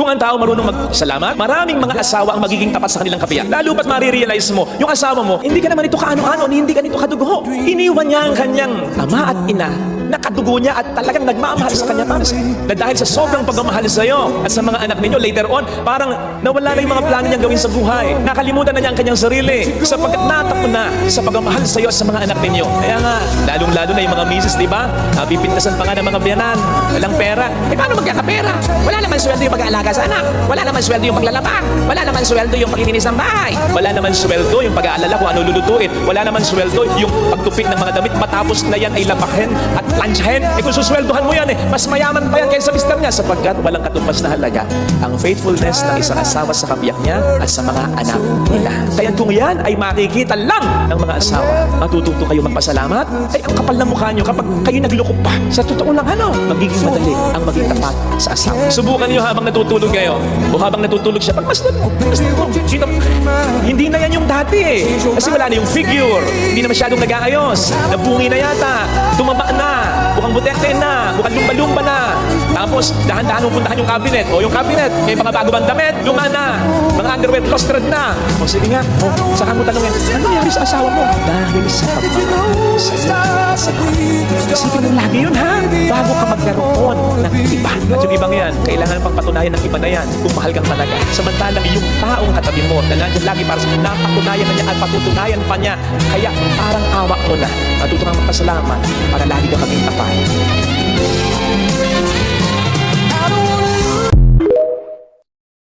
Kung ang tao marunong magsalamat, maraming mga asawa ang magiging tapat sa kanilang kapiyak. Lalo pat marirealize mo, yung asawa mo, hindi ka naman ito kaano-ano, hindi ka nito kadugo. Iniwan niya ang kanyang ama at ina, nakadugo niya at talagang nagmamahal sa kanya para sa na dahil sa sobrang pagmamahal sa iyo at sa mga anak ninyo later on, parang nawala na yung mga plano niyang gawin sa buhay. Nakalimutan na niya ang kanyang sarili sapagkat natakbo na sa pagmamahal sa iyo at sa mga anak ninyo. Kaya nga, lalong-lalo na yung mga misis, di ba? Pipintasan pa nga ng mga biyanan, walang pera. Paano magkakapera? Wala naman sweldo yung pag-aalaga sa anak. Wala naman sweldo yung paglalaba. Wala naman sweldo yung paglilinis ng bahay. Wala naman sweldo yung pag-aalala kung ano lulutuin. Wala naman sweldo yung pagtupik ng mga damit matapos na yan ay labahin at planchahin. Kung susweldohan mo yan mas mayaman pa yan kaysa mister niya sapagkat walang katumbas na halaga ang faithfulness ng isang asawa sa kabiyak niya at sa mga anak nila. Kaya kung yan ay makikita lang ng mga asawa, matututo kayo magpasalamat, ay ang kapal ng mukha nyo kapag kayo nagloko pa. Sa totoo lang magiging madali ang maging tapat sa asawa. Subukan nyo habang natutulog kayo o habang natutulog siya, pagmasdan mo. Hindi na yan yung dati kasi wala na yung figure, hindi na masyadong nag-aayos, nabungi na yata, tumaba na, mukhang butete na, mukhang lumba-lumba na. Tapos, dahan-dahan pupuntahan yung cabinet. O yung cabinet, may mga bago bang damit, luma na. Mga underwear, lustered na. O sige nga, saka mo tanongin, ano nangyari sa asawa mo? Dahil sa pagmamahal sa isipin mo lagi yun, bago ka magkaroon ng iba. At yung ibang yan, kailangan pang patunayan ng iba na yan kung mahal kang talaga. Samantalang yung taong katabi mo, na nandiyan lagi para sa napatunayan na niya at patutunayan pa niya. Kaya parang awa mo na. Matuto kang magpasalamat para lagi ka maging tapat. I don't wanna